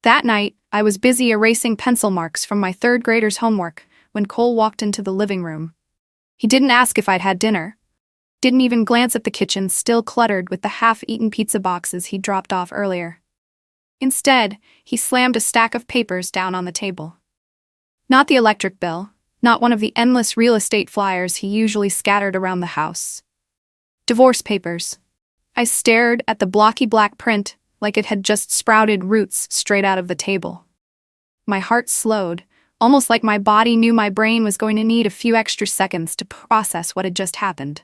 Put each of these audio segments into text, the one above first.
That night, I was busy erasing pencil marks from my third grader's homework when Cole walked into the living room. He didn't ask if I'd had dinner. Didn't even glance at the kitchen still cluttered with the half-eaten pizza boxes he'd dropped off earlier. Instead, he slammed a stack of papers down on the table. Not the electric bill, not one of the endless real estate flyers he usually scattered around the house. Divorce papers. I stared at the blocky black print like it had just sprouted roots straight out of the table. My heart slowed, almost like my body knew my brain was going to need a few extra seconds to process what had just happened.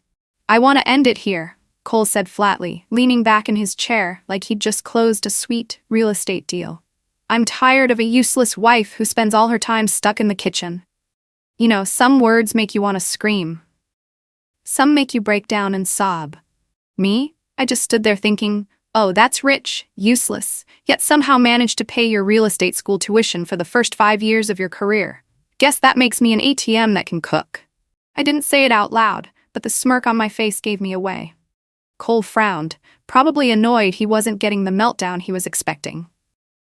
"I want to end it here," Cole said flatly, leaning back in his chair like he'd just closed a sweet real estate deal. "I'm tired of a useless wife who spends all her time stuck in the kitchen. You know, some words make you want to scream. Some make you break down and sob. Me? I just stood there thinking, oh, that's rich, useless, yet somehow managed to pay your real estate school tuition for the first 5 years of your career. Guess that makes me an ATM that can cook." I didn't say it out loud, but the smirk on my face gave me away. Cole frowned, probably annoyed he wasn't getting the meltdown he was expecting.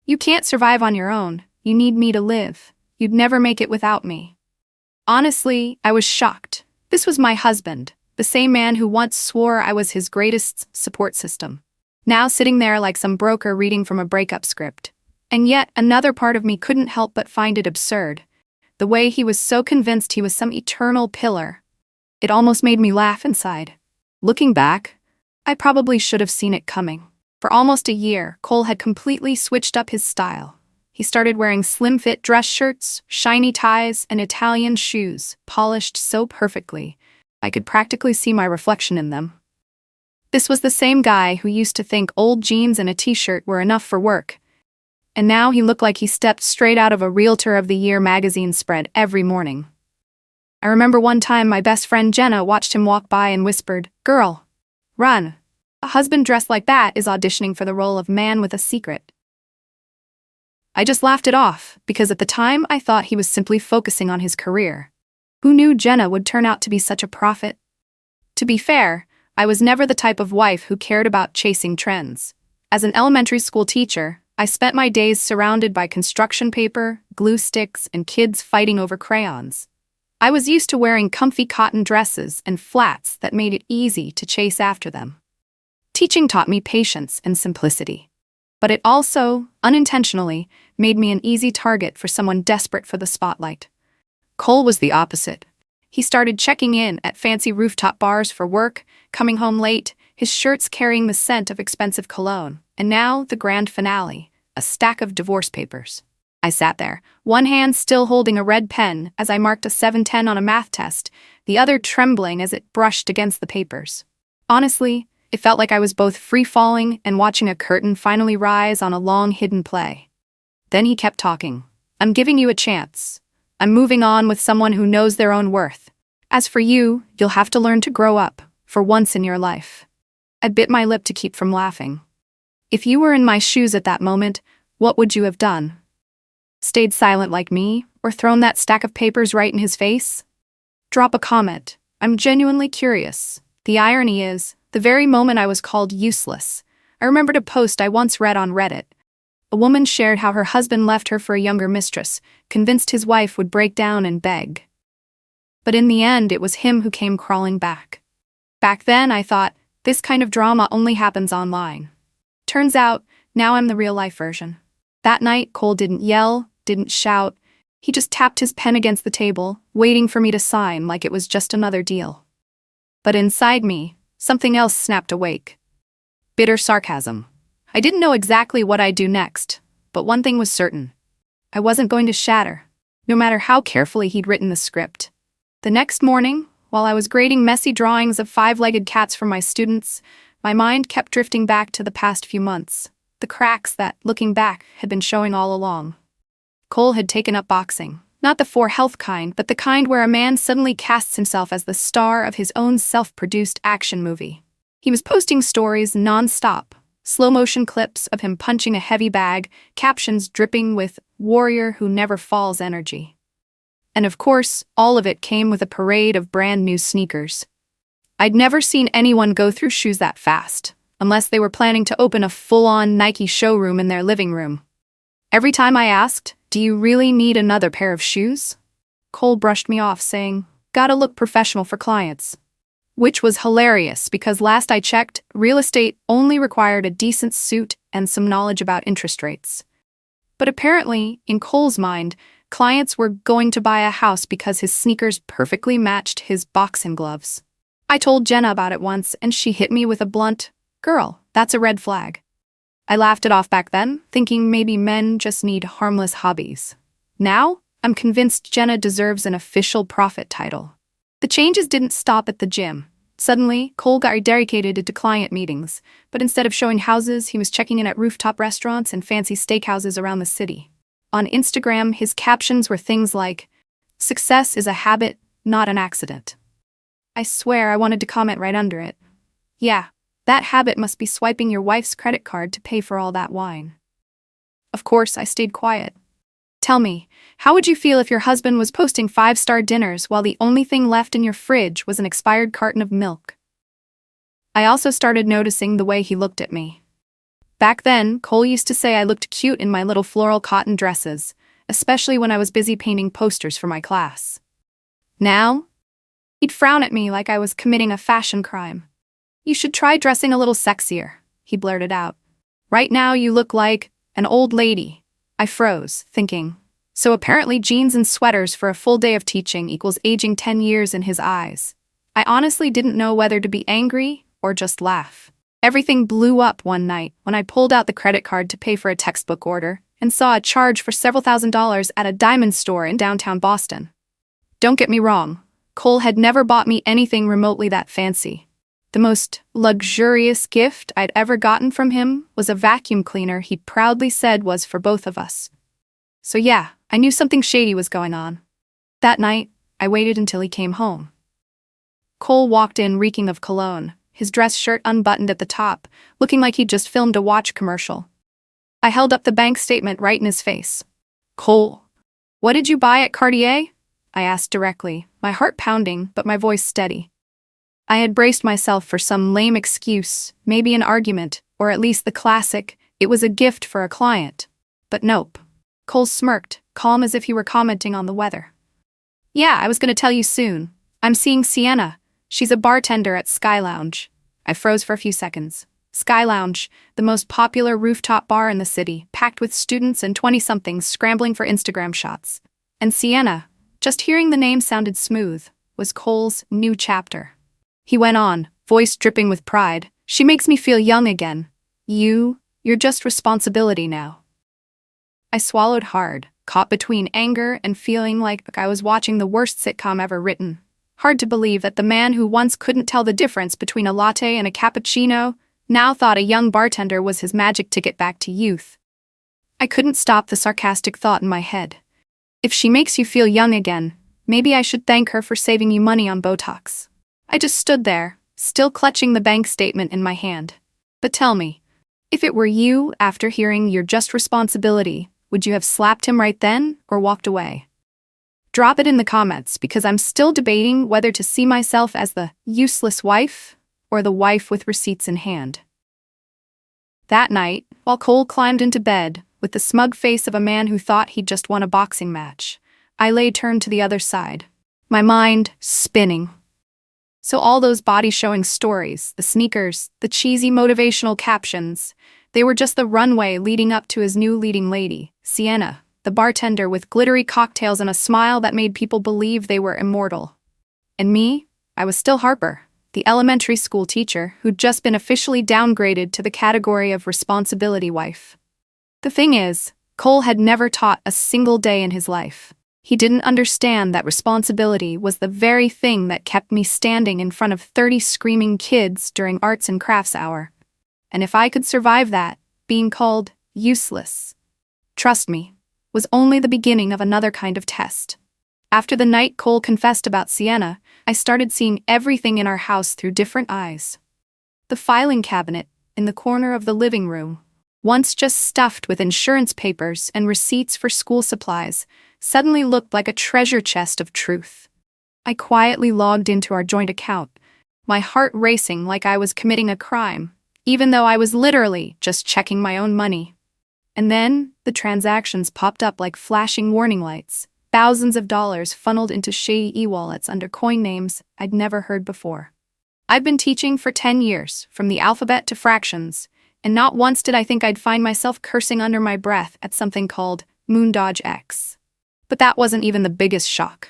"You can't survive on your own. You need me to live. You'd never make it without me." Honestly, I was shocked. This was my husband, the same man who once swore I was his greatest support system. Now sitting there like some broker reading from a breakup script. And yet another part of me couldn't help but find it absurd. The way he was so convinced he was some eternal pillar. It almost made me laugh inside. Looking back, I probably should have seen it coming. For almost a year, Cole had completely switched up his style. He started wearing slim-fit dress shirts, shiny ties, and Italian shoes, polished so perfectly, I could practically see my reflection in them. This was the same guy who used to think old jeans and a t-shirt were enough for work. And now he looked like he stepped straight out of a Realtor of the Year magazine spread every morning. I remember one time my best friend Jenna watched him walk by and whispered, "Girl, run. A husband dressed like that is auditioning for the role of man with a secret." I just laughed it off, because at the time I thought he was simply focusing on his career. Who knew Jenna would turn out to be such a prophet? To be fair, I was never the type of wife who cared about chasing trends. As an elementary school teacher, I spent my days surrounded by construction paper, glue sticks, and kids fighting over crayons. I was used to wearing comfy cotton dresses and flats that made it easy to chase after them. Teaching taught me patience and simplicity. But it also, unintentionally, made me an easy target for someone desperate for the spotlight. Cole was the opposite. He started checking in at fancy rooftop bars for work, coming home late, his shirts carrying the scent of expensive cologne, and now the grand finale, a stack of divorce papers. I sat there, one hand still holding a red pen as I marked a 710 on a math test, the other trembling as it brushed against the papers. Honestly, it felt like I was both free-falling and watching a curtain finally rise on a long-hidden play. Then he kept talking. "I'm giving you a chance. I'm moving on with someone who knows their own worth. As for you, you'll have to learn to grow up, for once in your life." I bit my lip to keep from laughing. If you were in my shoes at that moment, what would you have done? Stayed silent like me, or thrown that stack of papers right in his face? Drop a comment. I'm genuinely curious. The irony is, the very moment I was called useless, I remembered a post I once read on Reddit. A woman shared how her husband left her for a younger mistress, convinced his wife would break down and beg. But in the end, it was him who came crawling back. Back then, I thought, this kind of drama only happens online. Turns out, now I'm the real-life version. That night, Cole didn't yell, didn't shout. He just tapped his pen against the table, waiting for me to sign like it was just another deal. But inside me, something else snapped awake. Bitter sarcasm. I didn't know exactly what I'd do next, but one thing was certain. I wasn't going to shatter, no matter how carefully he'd written the script. The next morning, while I was grading messy drawings of 5-legged cats for my students, my mind kept drifting back to the past few months, the cracks that, looking back, had been showing all along. Cole had taken up boxing, not the for-health kind, but the kind where a man suddenly casts himself as the star of his own self-produced action movie. He was posting stories non-stop, slow-motion clips of him punching a heavy bag, captions dripping with "warrior who never falls" energy. And of course, all of it came with a parade of brand-new sneakers. I'd never seen anyone go through shoes that fast, unless they were planning to open a full-on Nike showroom in their living room. Every time I asked, "Do you really need another pair of shoes?" Cole brushed me off, saying, "Gotta look professional for clients." Which was hilarious because last I checked, real estate only required a decent suit and some knowledge about interest rates. But apparently, in Cole's mind, clients were going to buy a house because his sneakers perfectly matched his boxing gloves. I told Jenna about it once, and she hit me with a blunt, "Girl, that's a red flag." I laughed it off back then, thinking maybe men just need harmless hobbies. Now, I'm convinced Jenna deserves an official prophet title. The changes didn't stop at the gym. Suddenly, Cole got dedicated to client meetings, but instead of showing houses, he was checking in at rooftop restaurants and fancy steakhouses around the city. On Instagram, his captions were things like, "Success is a habit, not an accident." I swear I wanted to comment right under it. Yeah, that habit must be swiping your wife's credit card to pay for all that wine. Of course, I stayed quiet. Tell me, how would you feel if your husband was posting 5-star dinners while the only thing left in your fridge was an expired carton of milk? I also started noticing the way he looked at me. Back then, Cole used to say I looked cute in my little floral cotton dresses, especially when I was busy painting posters for my class. Now, he'd frown at me like I was committing a fashion crime. "You should try dressing a little sexier," he blurted out. "Right now you look like an old lady." I froze, thinking, so apparently jeans and sweaters for a full day of teaching equals aging 10 years in his eyes. I honestly didn't know whether to be angry or just laugh. Everything blew up one night when I pulled out the credit card to pay for a textbook order and saw a charge for several $1,000s at a diamond store in downtown Boston. Don't get me wrong, Cole had never bought me anything remotely that fancy. The most luxurious gift I'd ever gotten from him was a vacuum cleaner he proudly said was for both of us. So yeah, I knew something shady was going on. That night, I waited until he came home. Cole walked in reeking of cologne, his dress shirt unbuttoned at the top, looking like he'd just filmed a watch commercial. I held up the bank statement right in his face. "Cole, what did you buy at Cartier?" I asked directly, my heart pounding but my voice steady. I had braced myself for some lame excuse, maybe an argument, or at least the classic, "It was a gift for a client." But nope. Cole smirked, calm as if he were commenting on the weather. "Yeah, I was going to tell you soon. I'm seeing Sienna. She's a bartender at Sky Lounge." I froze for a few seconds. Sky Lounge, the most popular rooftop bar in the city, packed with students and 20-somethings scrambling for Instagram shots. And Sienna, just hearing the name sounded smooth, was Cole's new chapter. He went on, voice dripping with pride, "She makes me feel young again. You're just responsibility now." I swallowed hard, caught between anger and feeling like I was watching the worst sitcom ever written. Hard to believe that the man who once couldn't tell the difference between a latte and a cappuccino now thought a young bartender was his magic ticket back to youth. I couldn't stop the sarcastic thought in my head. If she makes you feel young again, maybe I should thank her for saving you money on Botox. I just stood there, still clutching the bank statement in my hand. But tell me, if it were you, after hearing "you're just responsibility," would you have slapped him right then or walked away? Drop it in the comments because I'm still debating whether to see myself as the useless wife or the wife with receipts in hand. That night, while Cole climbed into bed with the smug face of a man who thought he'd just won a boxing match, I lay turned to the other side, my mind spinning. So all those body-showing stories, the sneakers, the cheesy motivational captions, they were just the runway leading up to his new leading lady, Sienna, the bartender with glittery cocktails and a smile that made people believe they were immortal. And me, I was still Harper, the elementary school teacher who'd just been officially downgraded to the category of responsibility wife. The thing is, Cole had never taught a single day in his life. He didn't understand that responsibility was the very thing that kept me standing in front of 30 screaming kids during arts and crafts hour. And if I could survive that, being called useless, trust me, was only the beginning of another kind of test. After the night Cole confessed about Sienna, I started seeing everything in our house through different eyes. The filing cabinet, in the corner of the living room, once just stuffed with insurance papers and receipts for school supplies, suddenly looked like a treasure chest of truth. I quietly logged into our joint account, my heart racing like I was committing a crime, even though I was literally just checking my own money. And then, the transactions popped up like flashing warning lights. Thousands of dollars funneled into shady e-wallets under coin names I'd never heard before. I've been teaching for 10 years, from the alphabet to fractions, and not once did I think I'd find myself cursing under my breath at something called Moondodge X. But that wasn't even the biggest shock.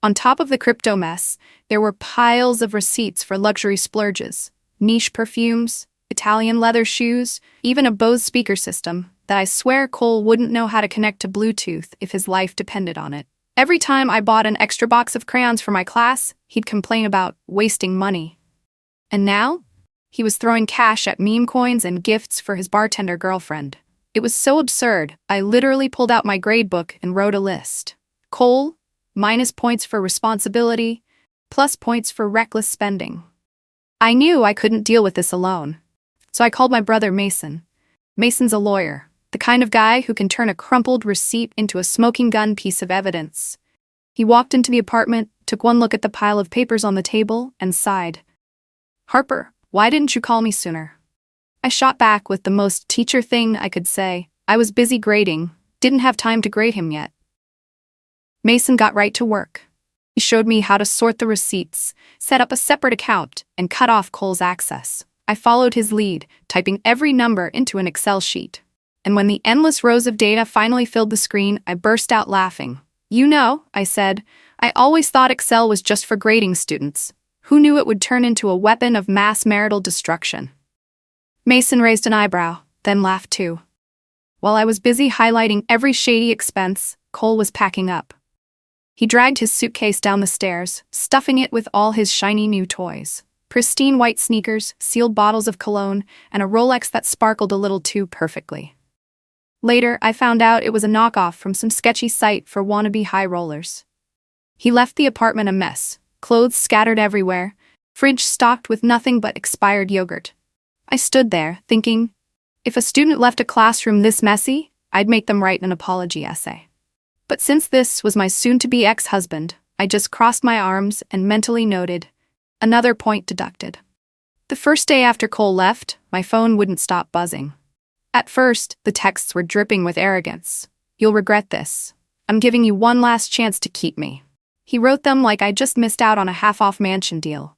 On top of the crypto mess, there were piles of receipts for luxury splurges, niche perfumes, Italian leather shoes, even a Bose speaker system that I swear Cole wouldn't know how to connect to Bluetooth if his life depended on it. Every time I bought an extra box of crayons for my class, he'd complain about wasting money. And now, he was throwing cash at meme coins and gifts for his bartender girlfriend. It was so absurd, I literally pulled out my gradebook and wrote a list. Cole, minus points for responsibility, plus points for reckless spending. I knew I couldn't deal with this alone. So I called my brother Mason. Mason's a lawyer, the kind of guy who can turn a crumpled receipt into a smoking gun piece of evidence. He walked into the apartment, took one look at the pile of papers on the table, and sighed. "Harper, why didn't you call me sooner?" I shot back with the most teacher thing I could say. I was busy grading, didn't have time to grade him yet. Mason got right to work. He showed me how to sort the receipts, set up a separate account, and cut off Cole's access. I followed his lead, typing every number into an Excel sheet. And when the endless rows of data finally filled the screen, I burst out laughing. "You know," I said, "I always thought Excel was just for grading students. Who knew it would turn into a weapon of mass marital destruction?" Mason raised an eyebrow, then laughed too. While I was busy highlighting every shady expense, Cole was packing up. He dragged his suitcase down the stairs, stuffing it with all his shiny new toys. Pristine white sneakers, sealed bottles of cologne, and a Rolex that sparkled a little too perfectly. Later, I found out it was a knockoff from some sketchy site for wannabe high rollers. He left the apartment a mess, clothes scattered everywhere, fridge stocked with nothing but expired yogurt. I stood there, thinking, if a student left a classroom this messy, I'd make them write an apology essay. But since this was my soon-to-be ex-husband, I just crossed my arms and mentally noted, another point deducted. The first day after Cole left, my phone wouldn't stop buzzing. At first, the texts were dripping with arrogance. "You'll regret this. I'm giving you one last chance to keep me." He wrote them like I just missed out on a half-off mansion deal.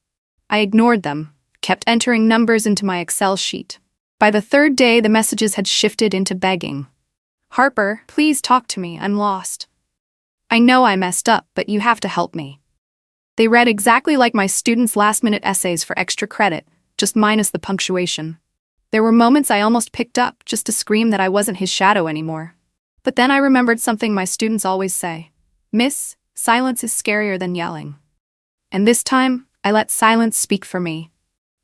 I ignored them, kept entering numbers into my Excel sheet. By the third day, the messages had shifted into begging. "Harper, please talk to me, I'm lost. I know I messed up, but you have to help me." They read exactly like my students' last-minute essays for extra credit, just minus the punctuation. There were moments I almost picked up just to scream that I wasn't his shadow anymore. But then I remembered something my students always say. "Miss, silence is scarier than yelling." And this time, I let silence speak for me.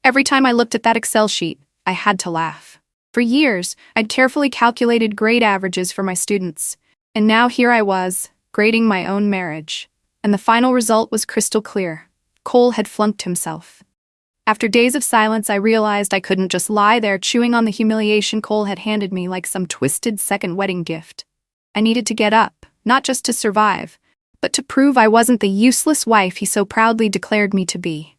Every time I looked at that Excel sheet, I had to laugh. For years, I'd carefully calculated grade averages for my students, and now here I was, grading my own marriage. And the final result was crystal clear. Cole had flunked himself. After days of silence, I realized I couldn't just lie there chewing on the humiliation Cole had handed me like some twisted second wedding gift. I needed to get up, not just to survive, but to prove I wasn't the useless wife he so proudly declared me to be.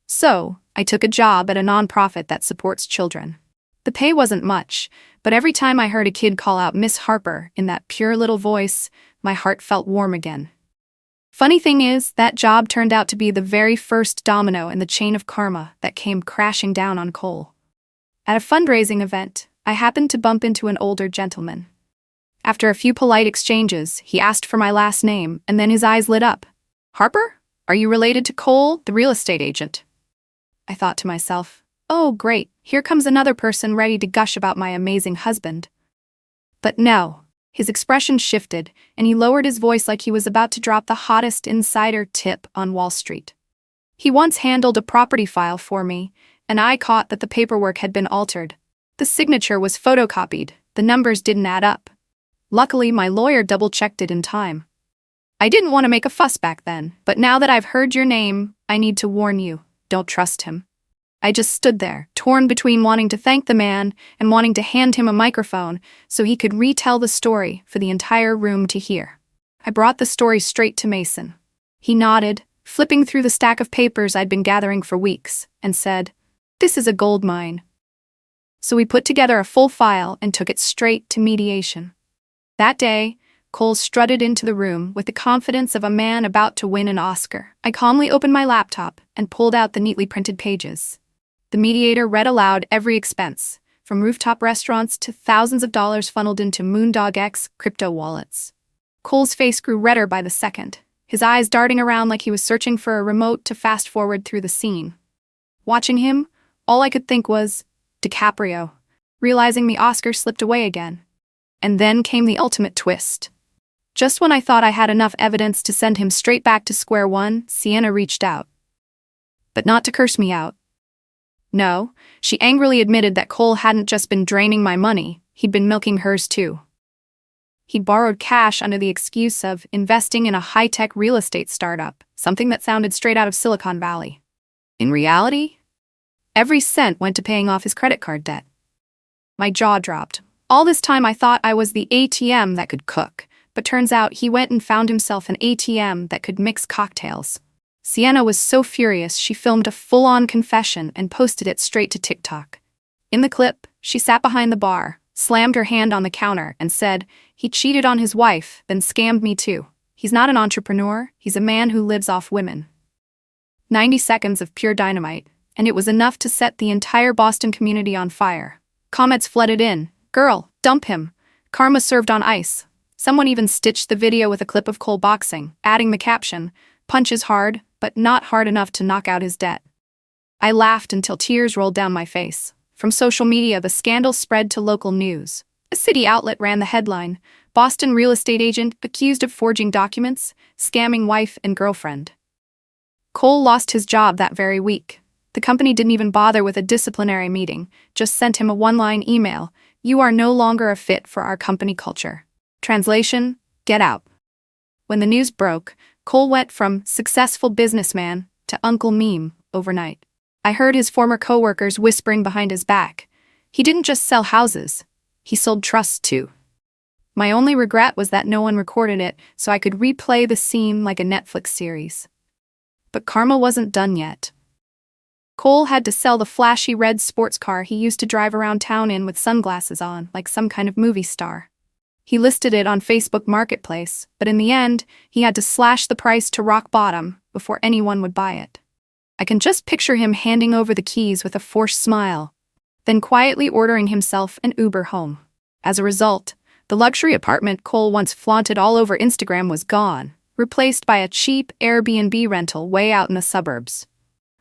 So, I took a job at a nonprofit that supports children. The pay wasn't much, but every time I heard a kid call out "Miss Harper" in that pure little voice, my heart felt warm again. Funny thing is, that job turned out to be the very first domino in the chain of karma that came crashing down on Cole. At a fundraising event, I happened to bump into an older gentleman. After a few polite exchanges, he asked for my last name, and then his eyes lit up. "Harper? Are you related to Cole, the real estate agent?" I thought to myself, oh great, here comes another person ready to gush about my amazing husband. But no. His expression shifted, and he lowered his voice like he was about to drop the hottest insider tip on Wall Street. He once handled a property file for me, and I caught that the paperwork had been altered. The signature was photocopied, the numbers didn't add up. Luckily, my lawyer double-checked it in time. I didn't want to make a fuss back then, but now that I've heard your name, I need to warn you, don't trust him. I just stood there, torn between wanting to thank the man and wanting to hand him a microphone so he could retell the story for the entire room to hear. I brought the story straight to Mason. He nodded, flipping through the stack of papers I'd been gathering for weeks, and said, "This is a gold mine." So we put together a full file and took it straight to mediation. That day, Cole strutted into the room with the confidence of a man about to win an Oscar. I calmly opened my laptop and pulled out the neatly printed pages. The mediator read aloud every expense, from rooftop restaurants to thousands of dollars funneled into Moondog X crypto wallets. Cole's face grew redder by the second, his eyes darting around like he was searching for a remote to fast forward through the scene. Watching him, all I could think was, DiCaprio, realizing the Oscar slipped away again. And then came the ultimate twist. Just when I thought I had enough evidence to send him straight back to square one, Sienna reached out. But not to curse me out. No, she angrily admitted that Cole hadn't just been draining my money, he'd been milking hers too. He'd borrowed cash under the excuse of investing in a high-tech real estate startup, something that sounded straight out of Silicon Valley. In reality, every cent went to paying off his credit card debt. My jaw dropped. All this time I thought I was the ATM that could cook, but turns out he went and found himself an ATM that could mix cocktails. Sienna was so furious she filmed a full-on confession and posted it straight to TikTok. In the clip, she sat behind the bar, slammed her hand on the counter, and said, "He cheated on his wife, then scammed me too. He's not an entrepreneur, he's a man who lives off women." 90 seconds of pure dynamite, and it was enough to set the entire Boston community on fire. Comments flooded in. "Girl, dump him. Karma served on ice." Someone even stitched the video with a clip of Cole boxing, adding the caption, "Punches hard, but not hard enough to knock out his debt." I laughed until tears rolled down my face. From social media, the scandal spread to local news. A city outlet ran the headline, "Boston real estate agent accused of forging documents, scamming wife and girlfriend." Cole lost his job that very week. The company didn't even bother with a disciplinary meeting, just sent him a one-line email, "You are no longer a fit for our company culture." Translation, get out. When the news broke, Cole went from successful businessman to Uncle Meme overnight. I heard his former co-workers whispering behind his back. He didn't just sell houses, he sold trust too. My only regret was that no one recorded it so I could replay the scene like a Netflix series. But karma wasn't done yet. Cole had to sell the flashy red sports car he used to drive around town in with sunglasses on, like some kind of movie star. He listed it on Facebook Marketplace, but in the end, he had to slash the price to rock bottom before anyone would buy it. I can just picture him handing over the keys with a forced smile, then quietly ordering himself an Uber home. As a result, the luxury apartment Cole once flaunted all over Instagram was gone, replaced by a cheap Airbnb rental way out in the suburbs.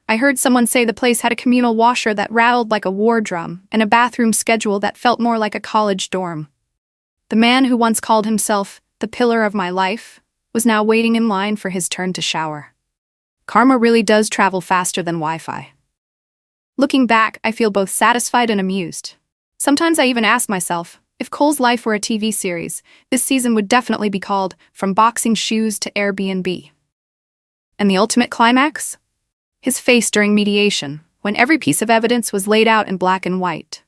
I heard someone say the place had a communal washer that rattled like a war drum and a bathroom schedule that felt more like a college dorm. The man who once called himself the pillar of my life was now waiting in line for his turn to shower. Karma really does travel faster than Wi-Fi. Looking back, I feel both satisfied and amused. Sometimes I even ask myself, if Cole's life were a TV series, this season would definitely be called From Boxing Shoes to Airbnb. And the ultimate climax? His face during mediation, when every piece of evidence was laid out in black and white.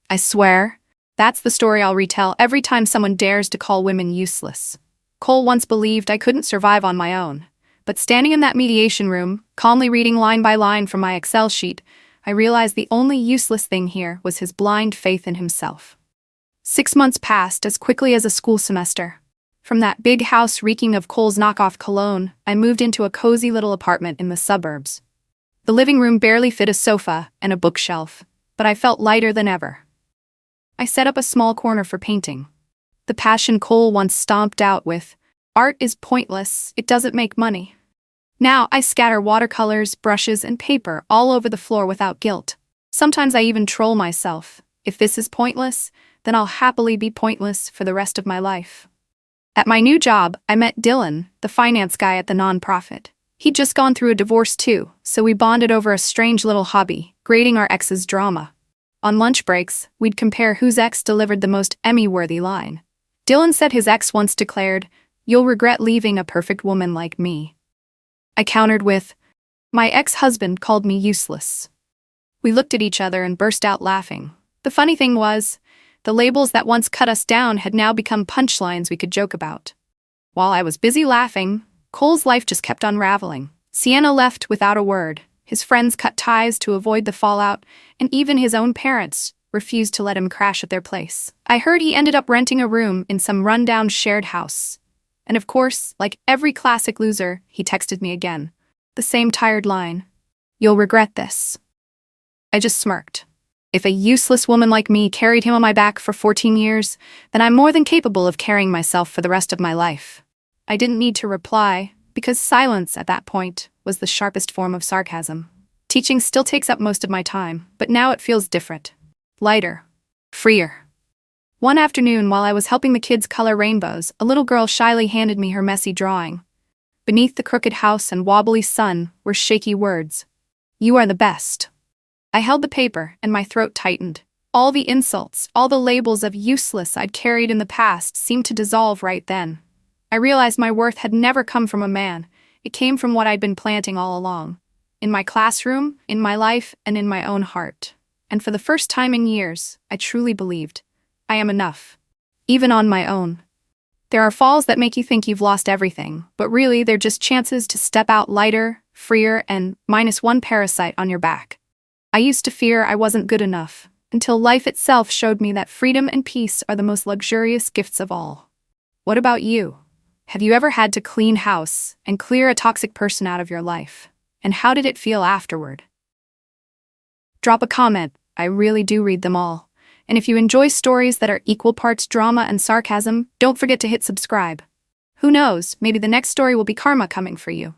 I swear, that's the story I'll retell every time someone dares to call women useless. Cole once believed I couldn't survive on my own, but standing in that mediation room, calmly reading line by line from my Excel sheet, I realized the only useless thing here was his blind faith in himself. 6 months passed as quickly as a school semester. From that big house reeking of Cole's knockoff cologne, I moved into a cozy little apartment in the suburbs. The living room barely fit a sofa and a bookshelf, but I felt lighter than ever. I set up a small corner for painting. The passion Cole once stomped out with, "Art is pointless, it doesn't make money." Now I scatter watercolors, brushes, and paper all over the floor without guilt. Sometimes I even troll myself. If this is pointless, then I'll happily be pointless for the rest of my life. At my new job, I met Dylan, the finance guy at the nonprofit. He'd just gone through a divorce too, so we bonded over a strange little hobby, grading our ex's drama. On lunch breaks, we'd compare whose ex delivered the most Emmy-worthy line. Dylan said his ex once declared, "You'll regret leaving a perfect woman like me." I countered with, "My ex-husband called me useless." We looked at each other and burst out laughing. The funny thing was, the labels that once cut us down had now become punchlines we could joke about. While I was busy laughing, Cole's life just kept unraveling. Sienna left without a word. His friends cut ties to avoid the fallout, and even his own parents refused to let him crash at their place. I heard he ended up renting a room in some rundown shared house. And of course, like every classic loser, he texted me again. The same tired line. "You'll regret this." I just smirked. If a useless woman like me carried him on my back for 14 years, then I'm more than capable of carrying myself for the rest of my life. I didn't need to reply, because silence at that point was the sharpest form of sarcasm. Teaching still takes up most of my time, but now it feels different. Lighter. Freer. One afternoon, while I was helping the kids color rainbows, a little girl shyly handed me her messy drawing. Beneath the crooked house and wobbly sun were shaky words. "You are the best." I held the paper, and my throat tightened. All the insults, all the labels of useless I'd carried in the past seemed to dissolve right then. I realized my worth had never come from a man. It came from what I'd been planting all along. In my classroom, in my life, and in my own heart. And for the first time in years, I truly believed. I am enough. Even on my own. There are falls that make you think you've lost everything, but really they're just chances to step out lighter, freer, and minus one parasite on your back. I used to fear I wasn't good enough, until life itself showed me that freedom and peace are the most luxurious gifts of all. What about you? Have you ever had to clean house and clear a toxic person out of your life? And how did it feel afterward? Drop a comment. I really do read them all. And if you enjoy stories that are equal parts drama and sarcasm, don't forget to hit subscribe. Who knows, maybe the next story will be karma coming for you.